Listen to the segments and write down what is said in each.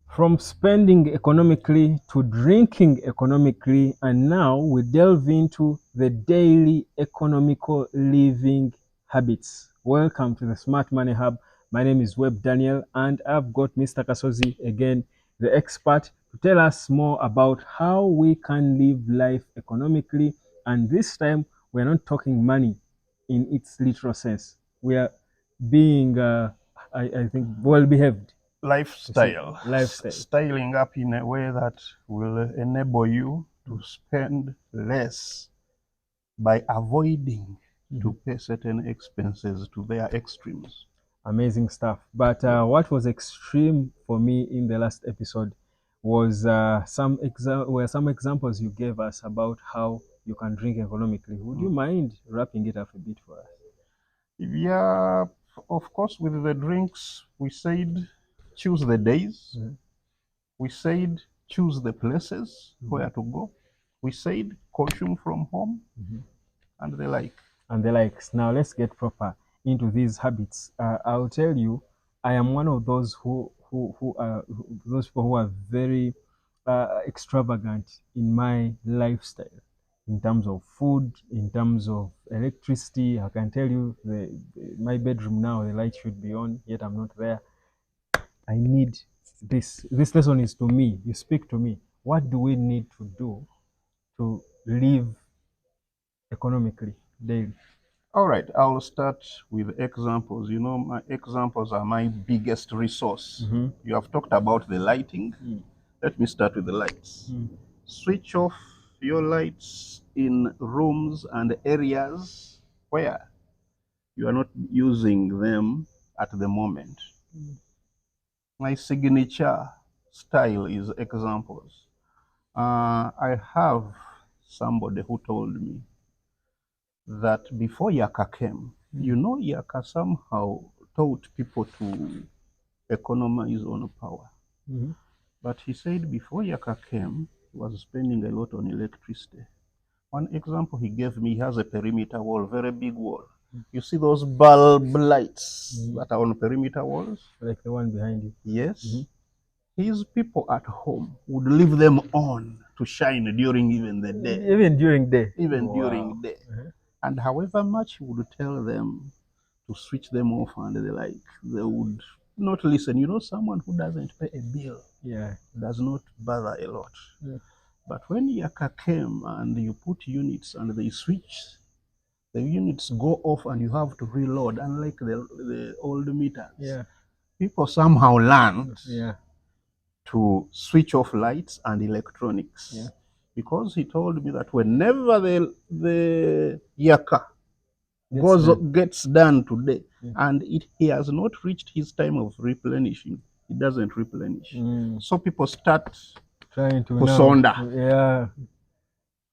From spending economically to drinking economically, and now we delve into the daily economical living habits. Welcome to the Smart Money Hub. My name is Webb Daniel, and I've got Mr. Kasozi again, the expert, to tell us more about how we can live life economically. And this time, we're not talking money in its literal sense. We are being, I think, well behaved. Lifestyle. Lifestyle. Styling up in a way that will enable you to spend less by avoiding to pay certain expenses to their extremes. Amazing stuff. But what was extreme for me in the last episode was some examples you gave us about how you can drink economically. Would you mind wrapping it up a bit for us? Yeah, of course, with the drinks, we said choose the days. We said choose the places where to go. We said consume from home and the like. And the likes. Now let's get proper into these habits. I'll tell you, I am one of those those people who are very extravagant in my lifestyle, in terms of food, in terms of electricity. I can tell you, my bedroom now, the light should be on, yet I'm not there. I need this. This lesson is to me. You speak to me. What do we need to do to live economically daily? All right, I'll start with examples. You know, my examples are my biggest resource. You have talked about the lighting. Let me start with the lights. Switch off your lights in rooms and areas where you are not using them at the moment. My signature style is examples. I have somebody who told me that before Yaka came, you know, Yaka somehow taught people to economize on power. But he said before Yaka came, he was spending a lot on electricity. One example he gave me, he has a perimeter wall, very big wall. You see those bulb lights that are on perimeter walls? Like the one behind you. Yes. His people at home would leave them on to shine during even the day. Even during day. Even Wow. during day. And however much he would tell them to switch them off and the like, they would not listen. You know, someone who doesn't pay a bill does not bother a lot. But when Yaka came and you put units and they switch, the units go off and you have to reload, unlike the old meters. People somehow learned to switch off lights and electronics. Because he told me that whenever the Yaka gets done today, and he has not reached his time of replenishing, it doesn't replenish. So people start Trying to kusonda,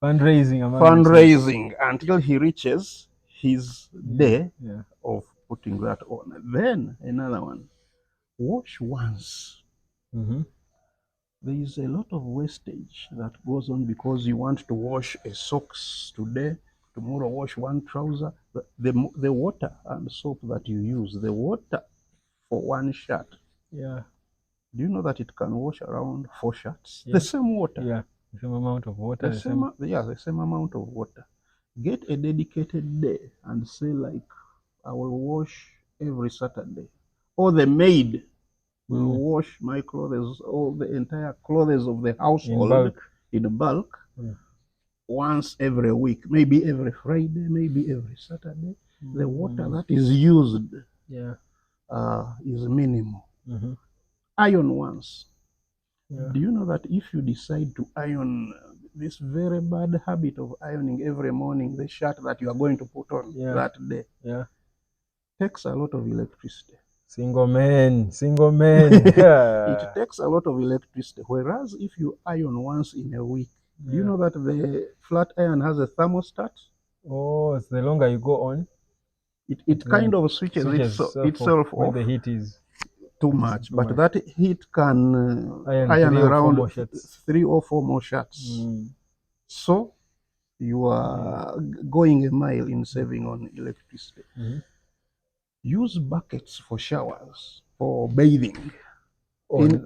fundraising until he reaches his day of putting that on. Then another one, wash once. There is a lot of wastage that goes on because you want to wash a socks today, tomorrow wash one trouser. The water and soap that you use, the water for one shirt, do you know that it can wash around 4 shirts? The same water. The same amount of water. The same amount of water. Get a dedicated day and say, like, I will wash every Saturday. Or the maid will wash my clothes, all the entire clothes of the household in bulk once every week, maybe every Friday, maybe every Saturday. The water that is used is minimal. Iron once. Do you know that if you decide to iron, this very bad habit of ironing every morning the shirt that you are going to put on that day takes a lot of electricity. Single man. It takes a lot of electricity. Whereas if you iron once in a week, do you know that the flat iron has a thermostat? Oh, so the longer you go on, it kind of switches itself off when the heat is too much. But that heat can iron around 3 or 4 more shirts. So you are going a mile in saving on electricity. Use buckets for showers, for bathing.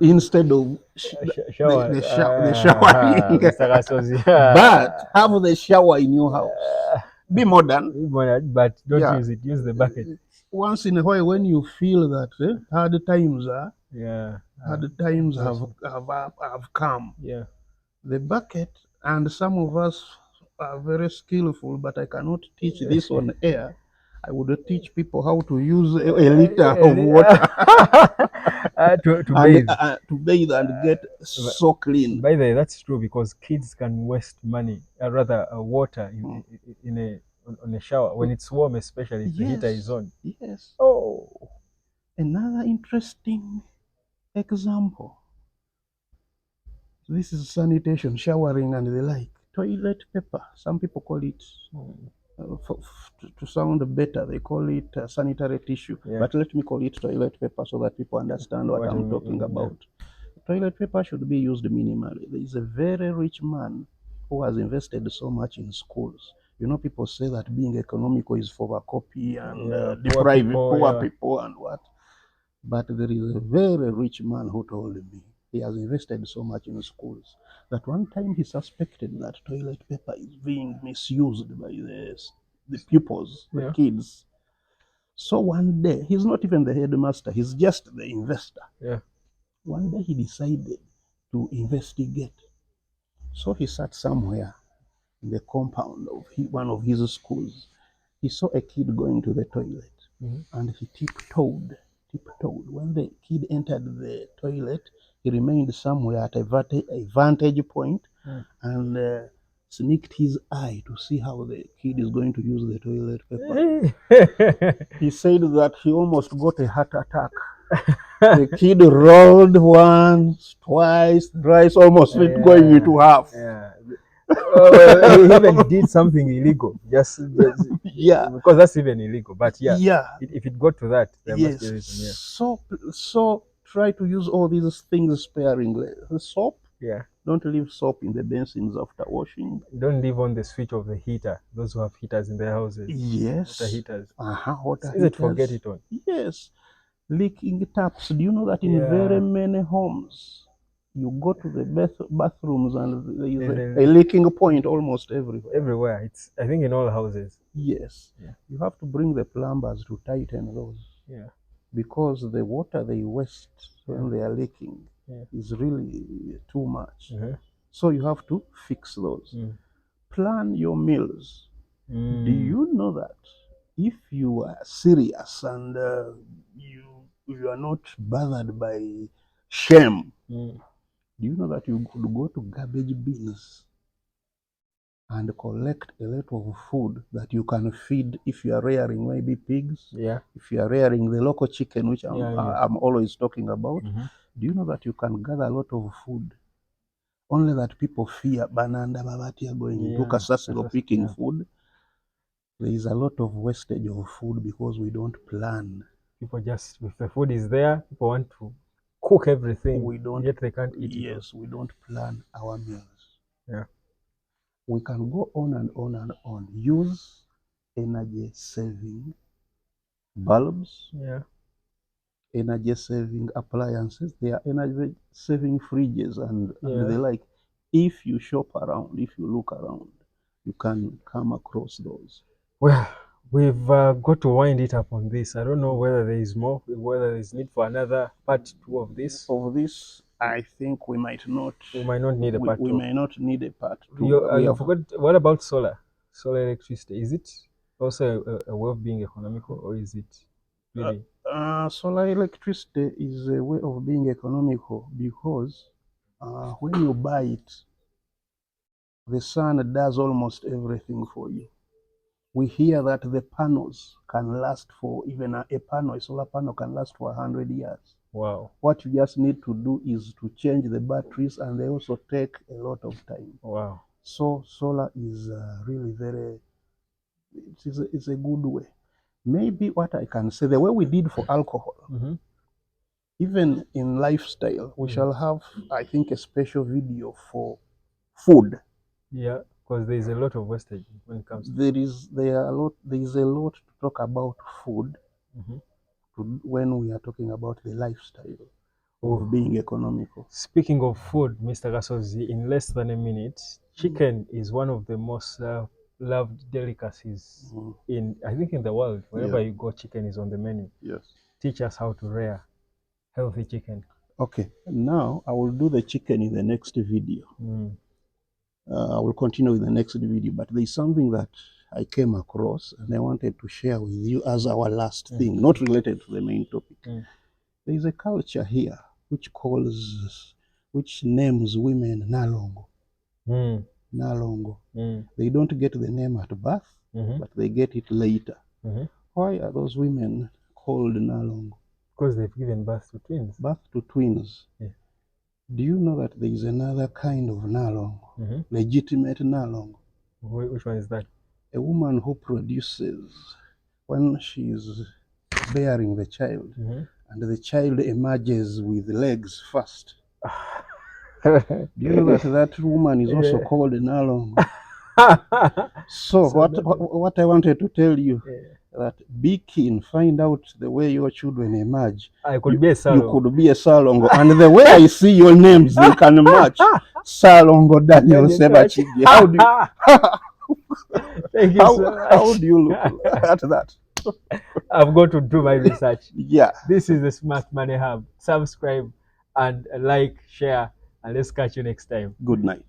instead of shower. the showering. Mr. Gasozi. But have the shower in your house. Be modern. But don't Yeah. use it. Use the bucket. Once in a while, when you feel that hard times are, Yeah. hard times have come, Yeah. the bucket, and some of us are very skillful, but I cannot teach this on air. I would teach people how to use a liter of water To and bathe. to bathe and get so clean. By the way, that's true because kids can waste money, rather water in a on a shower when it's warm, especially if the heater is Yes, on. yes. Oh, Another interesting example. This is sanitation, showering, and the like. Toilet paper. Some people call it, to sound better, they call it sanitary tissue. yeah. But let me call it toilet paper so that people understand what I'm talking about. Toilet paper should be used minimally. There is a very rich man who has invested so much in schools. You know, people say that being economical is photocopy and deprive poor people and what. But there is a very rich man who told me he has invested so much in schools that one time he suspected that toilet paper is being misused by the pupils, the kids. So one day, he's not even the headmaster, he's just the investor. Yeah. One day he decided to investigate. So he sat somewhere in the compound of one of his schools. He saw a kid going to the toilet, and he tiptoed. When the kid entered the toilet, he remained somewhere at a vantage point and sneaked his eye to see how the kid is going to use the toilet paper. He said that he almost got a heart attack. The kid rolled once, twice, thrice, almost going into half. Yeah. Well, he even did something illegal. Yeah, because that's even illegal. But yeah, if it got to that, there must yes. be a reason. Yeah. So try to use all these things sparingly. The soap. Yeah. Don't leave soap in the basins after washing. Don't leave on the switch of the heater. Those who have heaters in their houses. Yes. Water heaters. Water It's easy to forget it on. Yes. Leaking taps. Do you know that in very many homes, you go to the bathrooms and there is a leaking point almost everywhere. Everywhere. It's, I think, in all houses. Yes. Yeah. You have to bring the plumbers to tighten those. Yeah. Because the water they waste when they are leaking is really too much. So you have to fix those. Plan your meals. Do you know that if you are serious and you are not bothered by shame, do you know that you could go to garbage bins and collect a lot of food that you can feed if you are rearing maybe pigs, if you are rearing the local chicken, which I'm always talking about. Do you know that you can gather a lot of food? Only that people fear bananda babati are going to Kasasilo picking food. There is a lot of wastage of food because we don't plan. People just, if the food is there, people want to cook everything, yet they can't eat it. Yes, we don't plan our meals. Yeah. We can go on and on and on. Use energy saving bulbs. Yeah. Energy saving appliances. There are energy saving fridges and the like. If you shop around, if you look around, you can come across those. Well, we've got to wind it up on this. I don't know whether there is more, whether there is need for another part 2 of this. I think we might not. We might not need a part 2. We may not need a part 2. You forgot. What about solar? Solar electricity. Is it also a way of being economical, or is it really? Solar electricity is a way of being economical because when you buy it, the sun does almost everything for you. We hear that the panels can last for even a solar panel can last for 100 years. Wow. What you just need to do is to change the batteries, and they also take a lot of time. Wow. So solar is really very, it's a good way. Maybe what I can say, the way we did for alcohol, even in lifestyle, we shall have, I think, a special video for food. Yeah, because there is a lot of wastage when it comes to there is a lot to talk about food when we are talking about the lifestyle. of being economical. Speaking of food, Mr. Gasozi, in less than a minute, chicken is one of the most loved delicacies in, I think, in the world. Wherever you go, chicken is on the menu. Yes. Teach us how to rear healthy chicken. Okay, now I will do the chicken in the next video. I will continue with the next video, but there's something that I came across and I wanted to share with you as our last thing, not related to the main topic. There is a culture here which names women Nalongo. Nalongo. They don't get the name at birth, but they get it later. Why are those women called Nalongo? Because they've given birth to twins. Birth to twins. Yeah. Do you know that there is another kind of Nalongo? Legitimate Nalongo. Which one is that? A woman who produces when she is bearing the child, and the child emerges with legs first. Do you know that that woman is also called Nalongo? So what I wanted to tell you, that be keen, find out the way your children emerge. I could be a Salongo. You could be a Salongo. And the way I see your names, they can match. Salongo Daniel Sebachigi. How do you Thank you so much. How do you look at that? I've got to do my research. Yeah. This is the Smart Money Hub. Subscribe and like, share, and let's catch you next time. Good night.